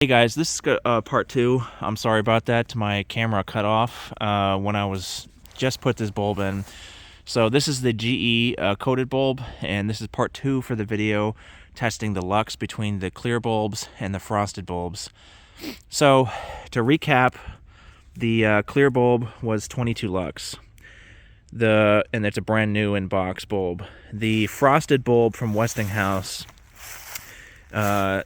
Hey guys, this is part two. I'm sorry about that. My camera cut off when I was just put this bulb in. So this is the GE coated bulb, and this is part two for the video testing the lux between the clear bulbs and the frosted bulbs. So to recap, the clear bulb was 22 lux. And it's a brand new in box bulb. The frosted bulb from Westinghouse,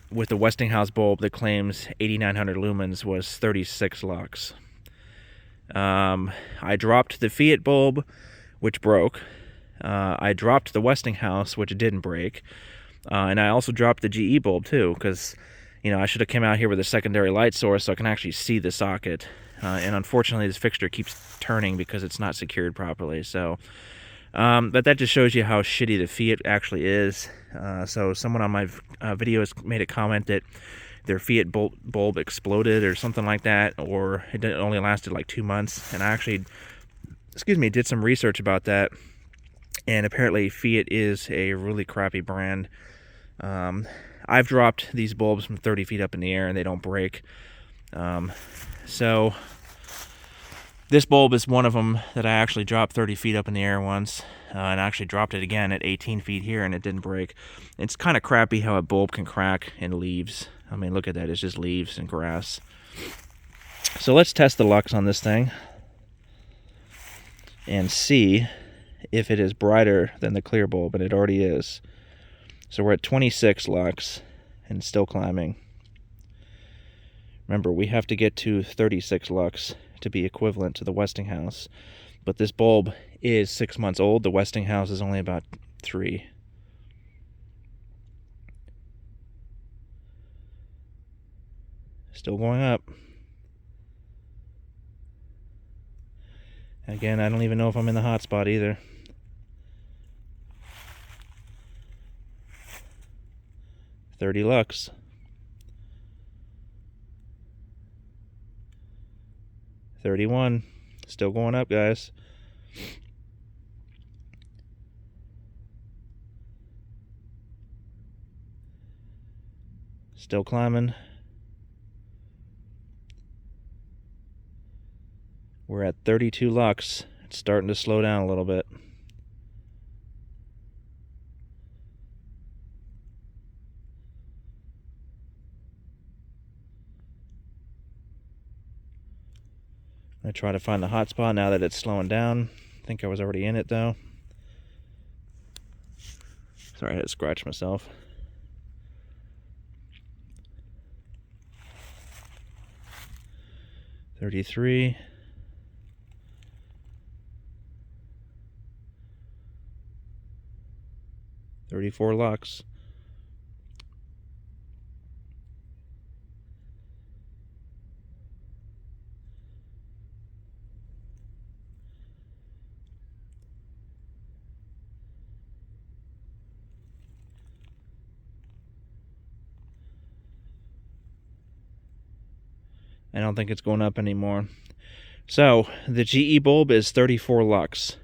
with the Westinghouse bulb that claims 8,900 lumens, was 36 lux. I dropped the Fiat bulb, which broke. I dropped the Westinghouse, which didn't break. And I also dropped the GE bulb too, because I should have come out here with a secondary light source so I can actually see the socket. And unfortunately, this fixture keeps turning because it's not secured properly. So, but that just shows you how shitty the Fiat actually is. So someone on my videos made a comment that their Fiat bulb exploded or something like that, or it only lasted like 2 months. And I actually, did some research about that. And apparently Fiat is a really crappy brand. I've dropped these bulbs from 30 feet up in the air and they don't break. So this bulb is one of them that I actually dropped 30 feet up in the air once, and I actually dropped it again at 18 feet here and it didn't break. It's kind of crappy how a bulb can crack in leaves. I mean, look at that, it's just leaves and grass. So let's test the lux on this thing and see if it is brighter than the clear bulb, and it already is. So we're at 26 lux and still climbing. Remember, we have to get to 36 lux to be equivalent to the Westinghouse. But this bulb is 6 months old. The Westinghouse is only about 3. Still going up. Again, I don't even know if I'm in the hot spot either. $30 lux. $31. Still going up, guys. Still climbing. We're at 32 lux. It's starting to slow down a little bit. I try to find the hot spot now that it's slowing down. I think I was already in it though. Sorry, I had to scratch myself. $33. $34 lux. I don't think it's going up anymore. So the GE bulb is 34 lux.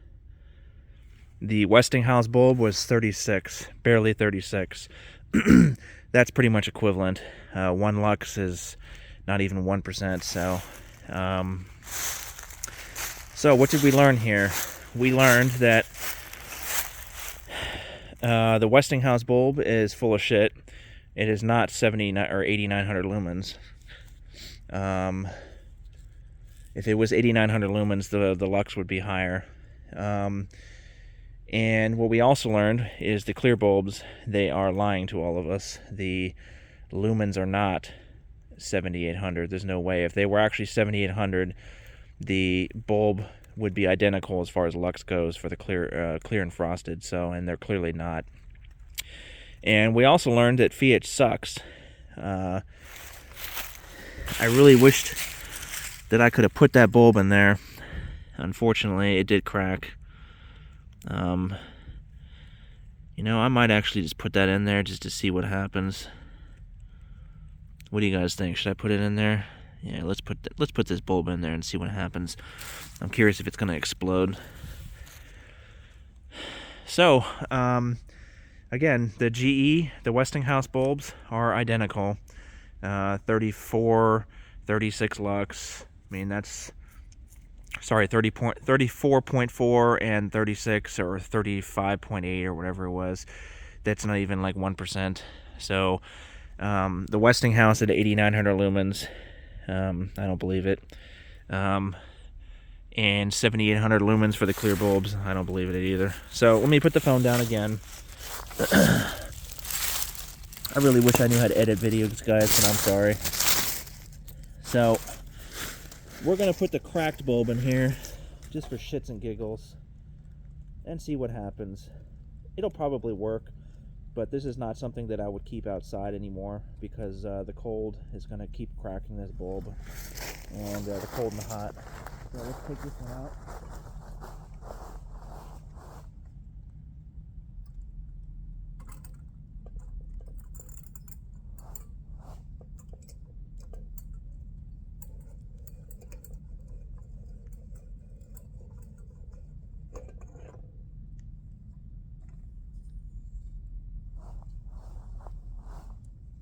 The Westinghouse bulb was 36, barely 36. That's pretty much equivalent. 1 lux is not even 1%. So what did we learn here? We learned that the Westinghouse bulb is full of shit. It is not 79 or 8,900 lumens. If it was 8,900 lumens, the lux would be higher. And what we also learned is the clear bulbs, they are lying to all of us. The lumens are not 7,800. There's no way. If they were actually 7,800, the bulb would be identical as far as lux goes for the clear and frosted. So, and they're clearly not. And we also learned that Fiat sucks. I really wished that I could have put that bulb in there. Unfortunately, it did crack. I might actually just put that in there just to see what happens. What do you guys think? Should I put it in there? Yeah, let's put this bulb in there and see what happens. I'm curious if it's going to explode. So, again, the GE, the Westinghouse bulbs are identical. 34, 36 lux. I mean, that's, sorry, 34.4 and 36 or 35.8 or whatever it was. That's not even like 1%. So the Westinghouse at 8,900 lumens, I don't believe it. And 7,800 lumens for the clear bulbs, I don't believe it either. So let me put the phone down again. I really wish I knew how to edit videos, guys, but I'm sorry. So we're gonna put the cracked bulb in here just for shits and giggles and see what happens. It'll probably work, but this is not something that I would keep outside anymore because the cold is gonna keep cracking this bulb, and the cold and the hot. So let's take this one out.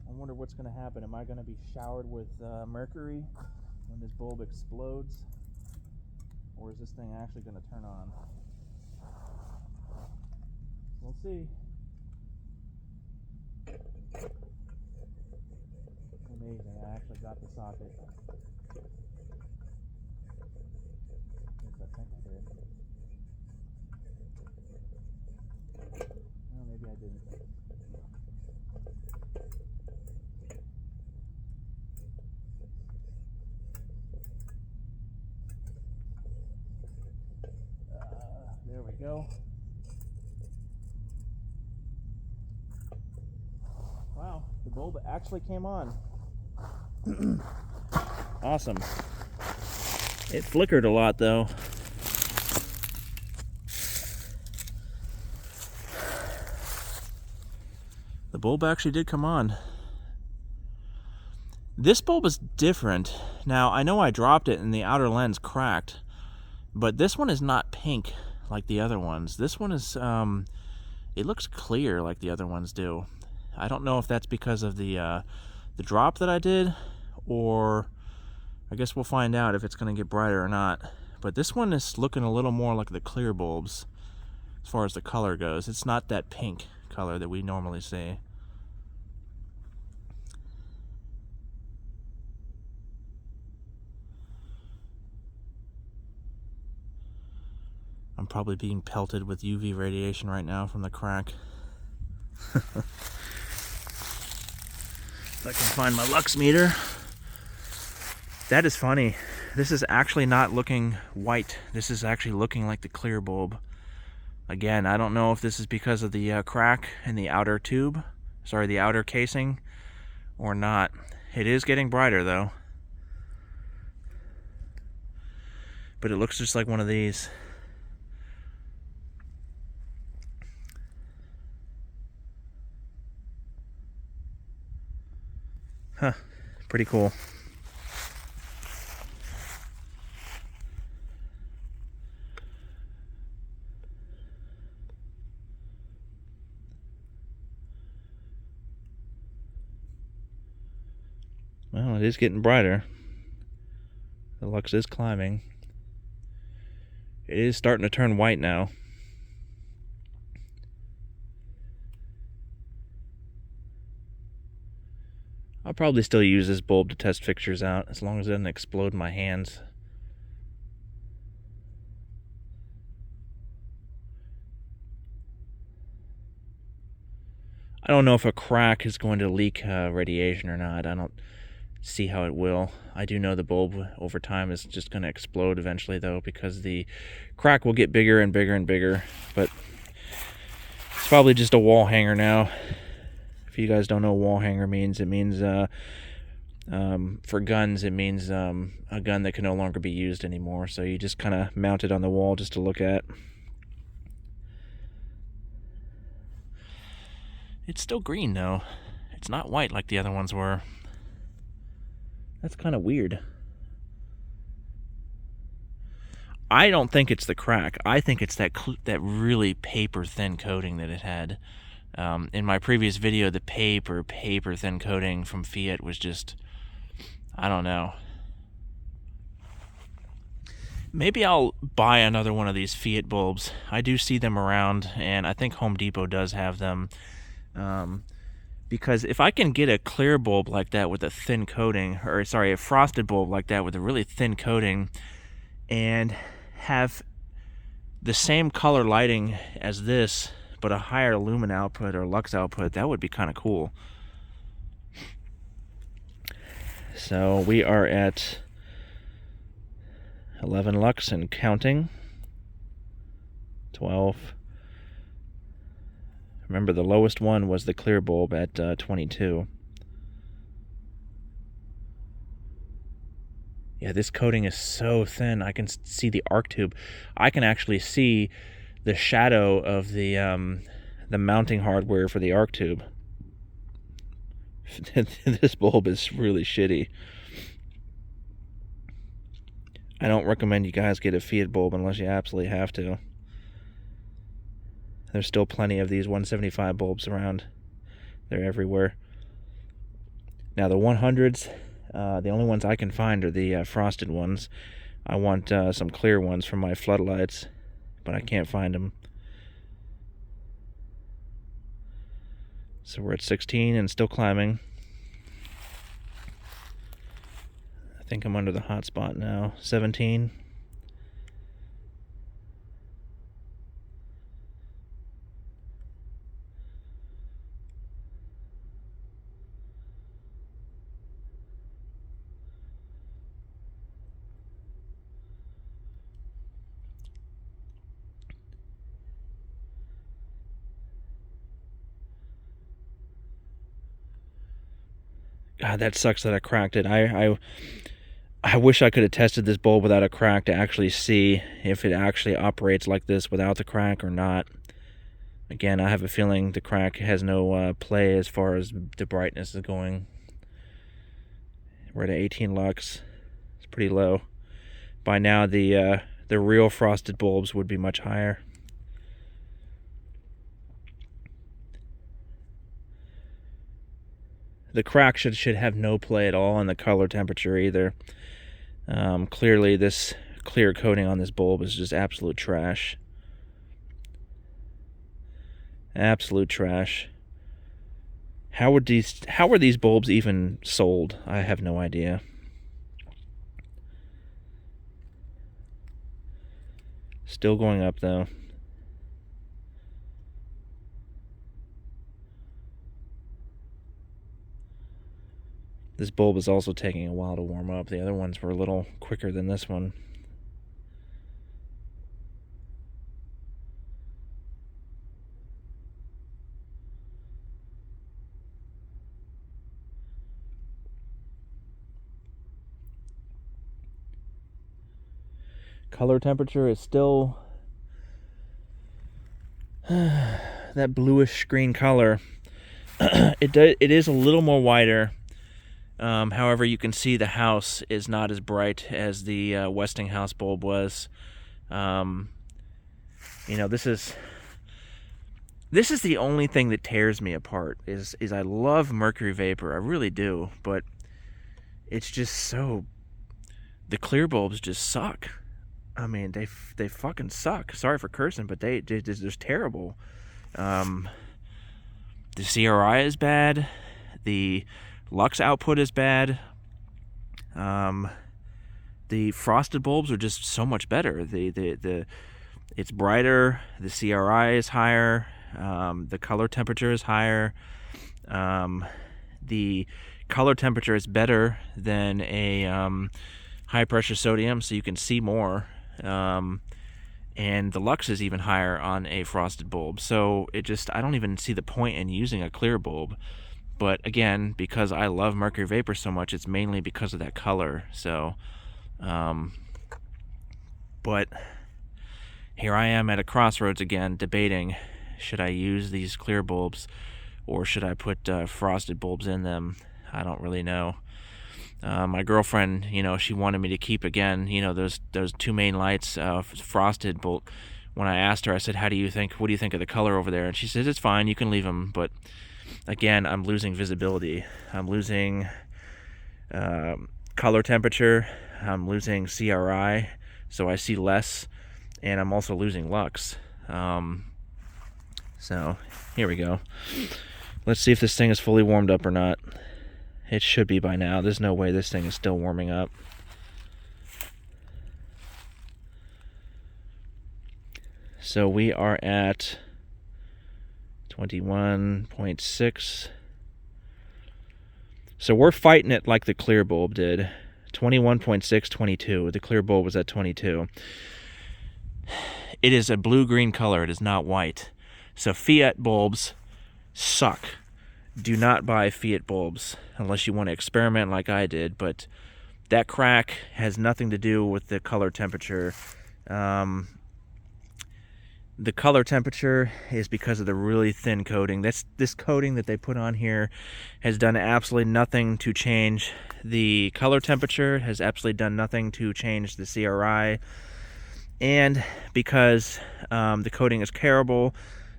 I wonder what's going to happen. Am I going to be showered with mercury when this bulb explodes? Or is this thing actually going to turn on? We'll see. Amazing, I actually got the socket. At least I think I did. Well, maybe I didn't. There we go. Wow, the bulb actually came on. Awesome. It flickered a lot though. The bulb actually did come on. This bulb is different. Now, I know I dropped it and the outer lens cracked, but this one is not pink like the other ones. This one is, it looks clear like the other ones do. I don't know if that's because of the drop that I did, or I guess we'll find out if it's going to get brighter or not. But this one is looking a little more like the clear bulbs as far as the color goes. It's not that pink color that we normally see. I'm probably being pelted with UV radiation right now from the crack. If I can find my lux meter. That is funny. This is actually not looking white. This is actually looking like the clear bulb. Again, I don't know if this is because of the crack in the outer tube, sorry, the outer casing, or not. It is getting brighter though. But it looks just like one of these. Huh, pretty cool. Well, it is getting brighter. The lux is climbing. It is starting to turn white now. I'll probably still use this bulb to test fixtures out, as long as it doesn't explode in my hands. I don't know if a crack is going to leak radiation or not. I don't see how it will. I do know the bulb over time is just going to explode eventually though, because the crack will get bigger and bigger and bigger. But it's probably just a wall hanger now. If you guys don't know what wall hanger means, it means for guns, it means a gun that can no longer be used anymore. So you just kind of mount it on the wall just to look at. It's still green though. It's not white like the other ones were. That's kind of weird. I don't think it's the crack. I think it's that really paper thin coating that it had. In my previous video, the paper thin coating from Fiat was just, I don't know. Maybe I'll buy another one of these Fiat bulbs. I do see them around, and I think Home Depot does have them. Because if I can get a clear bulb like that with a thin coating, or sorry, a frosted bulb like that with a really thin coating, and have the same color lighting as this, but a higher lumen output or lux output, that would be kind of cool. So we are at 11 lux and counting. 12. Remember, the lowest one was the clear bulb at 22. Yeah, this coating is so thin. I can see the arc tube. I can actually see the shadow of the mounting hardware for the arc tube. This bulb is really shitty. I don't recommend you guys get a Fiat bulb unless you absolutely have to. There's still plenty of these 175 bulbs around. They're everywhere. Now the 100s, the only ones I can find are the frosted ones. I want some clear ones for my floodlights, but I can't find them. So we're at 16 and still climbing. I think I'm under the hot spot now. 17. God, that sucks that I cracked it. I wish I could have tested this bulb without a crack to actually see if it actually operates like this without the crack or not. Again, I have a feeling the crack has no play as far as the brightness is going. We're at 18 lux. It's pretty low. By now, the real frosted bulbs would be much higher. The crack should have no play at all in the color temperature either. Clearly, this clear coating on this bulb is just absolute trash. Absolute trash. How are these bulbs even sold? I have no idea. Still going up though. This bulb is also taking a while to warm up. The other ones were a little quicker than this one. Color temperature is still that bluish green color. It is a little more whiter. However, you can see the house is not as bright as the Westinghouse bulb was. You know, this is the only thing that tears me apart. Is I love mercury vapor, I really do, but it's just so. The clear bulbs just suck. I mean, they fucking suck. Sorry for cursing, but they're just terrible. The CRI is bad. The lux output is bad. The frosted bulbs are just so much better. It's brighter. The CRI is higher. The color temperature is higher. The color temperature is better than a high pressure sodium, so you can see more. And the lux is even higher on a frosted bulb. So I don't even see the point in using a clear bulb. But again, because I love mercury vapor so much, it's mainly because of that color. So, but here I am at a crossroads again, debating, should I use these clear bulbs or should I put frosted bulbs in them? I don't really know. My girlfriend, she wanted me to keep, again, those two main lights, frosted, but when I asked her, I said, what do you think of the color over there? And she says, it's fine, you can leave them. But again, I'm losing visibility. I'm losing color temperature. I'm losing CRI, so I see less, and I'm also losing lux. So here we go. Let's see if this thing is fully warmed up or not. It should be by now. There's no way this thing is still warming up. So we are at 21.6. So we're fighting it like the clear bulb did. 21.6, 22. The clear bulb was at 22. It is a blue-green color. It is not white. So Fiat bulbs suck. Do not buy Fiat bulbs unless you want to experiment like I did. But that crack has nothing to do with the color temperature. The color temperature is because of the really thin coating. This coating that they put on here has done absolutely nothing to change the color temperature, has absolutely done nothing to change the CRI. And because the coating is terrible,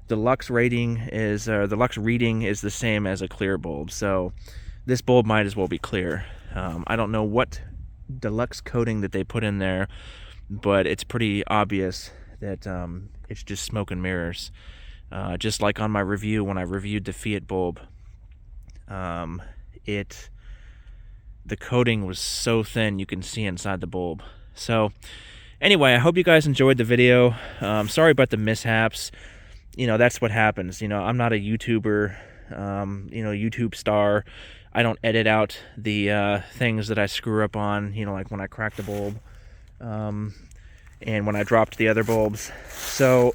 the lux reading is the same as a clear bulb. So this bulb might as well be clear. I don't know what deluxe coating that they put in there, but it's pretty obvious that it's just smoke and mirrors. Just like on my review when I reviewed the Fiat bulb, the coating was so thin you can see inside the bulb. So anyway, I hope you guys enjoyed the video. Sorry about the mishaps. That's what happens. I'm not a YouTuber, YouTube star. I don't edit out the things that I screw up on, like when I crack the bulb. And when I dropped the other bulbs. So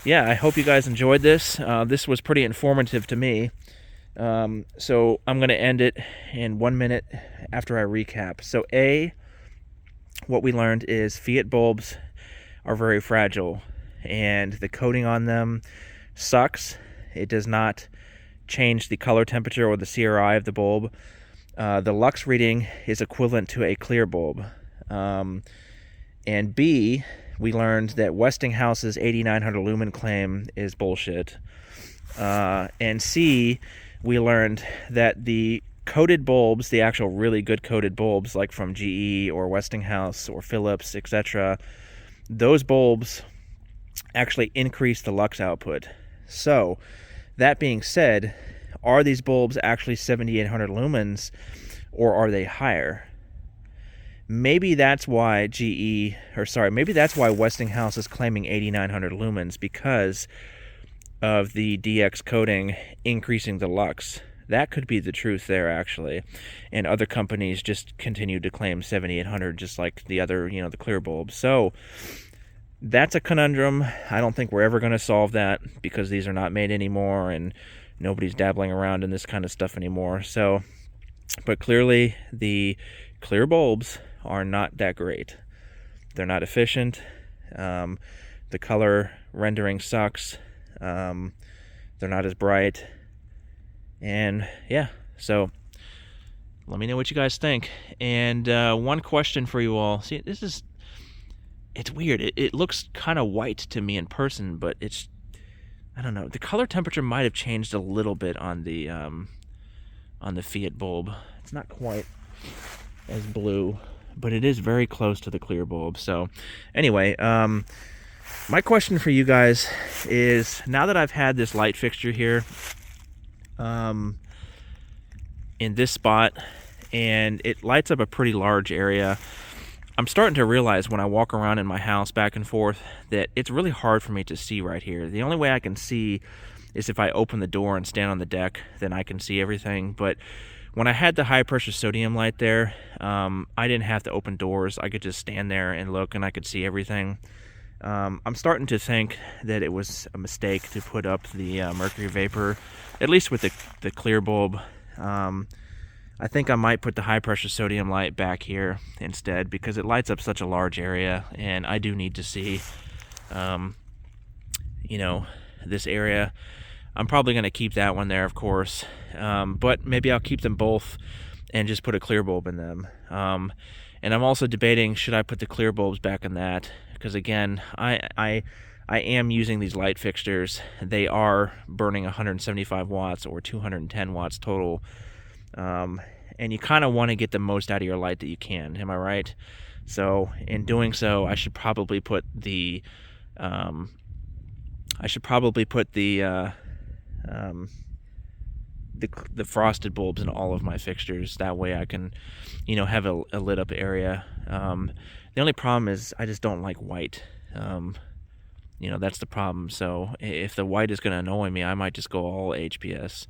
yeah, I hope you guys enjoyed this. This was pretty informative to me. So I'm going to end it in 1 minute after I recap. So what we learned is Fiat bulbs are very fragile, and the coating on them sucks. It does not change the color temperature or the CRI of the bulb. The lux reading is equivalent to a clear bulb. And B, we learned that Westinghouse's 8900 lumen claim is bullshit. And C, we learned that the coated bulbs, the actual really good coated bulbs, like from GE or Westinghouse or Philips, etc., those bulbs actually increase the lux output. So, that being said, are these bulbs actually 7800 lumens, or are they higher? Maybe that's why maybe that's why Westinghouse is claiming 8900 lumens, because of the DX coating increasing the lux. That could be the truth there, actually. And other companies just continue to claim 7800, just like the other, the clear bulbs. So that's a conundrum. I don't think we're ever going to solve that, because these are not made anymore and nobody's dabbling around in this kind of stuff anymore. So, but clearly the clear bulbs are not that great. They're not efficient. The color rendering sucks. They're not as bright. And yeah, so let me know what you guys think. And one question for you all. See, it's weird. It looks kind of white to me in person, but I don't know. The color temperature might have changed a little bit on the Fiat bulb. It's not quite as blue, but it is very close to the clear bulb. So anyway, my question for you guys is, now that I've had this light fixture here in this spot, and it lights up a pretty large area, I'm starting to realize when I walk around in my house back and forth that it's really hard for me to see right here. The only way I can see is if I open the door and stand on the deck, then I can see everything. But when I had the high pressure sodium light there, I didn't have to open doors. I could just stand there and look, and I could see everything. I'm starting to think that it was a mistake to put up the mercury vapor, at least with the clear bulb. I think I might put the high pressure sodium light back here instead, because it lights up such a large area, and I do need to see, this area. I'm probably going to keep that one there, of course, but maybe I'll keep them both and just put a clear bulb in them. And I'm also debating, should I put the clear bulbs back in that? because again, I am using these light fixtures. They are burning 175 watts or 210 watts total, and you kind of want to get the most out of your light that you can. Am I right? So in doing so, I should probably put the the frosted bulbs in all of my fixtures. That way I can, have a lit up area. The only problem is I just don't like white. That's the problem. So if the white is going to annoy me, I might just go all HPS.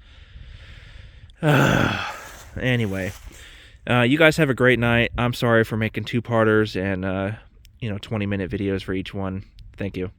Anyway, you guys have a great night. I'm sorry for making two-parters and 20-minute videos for each one. Thank you.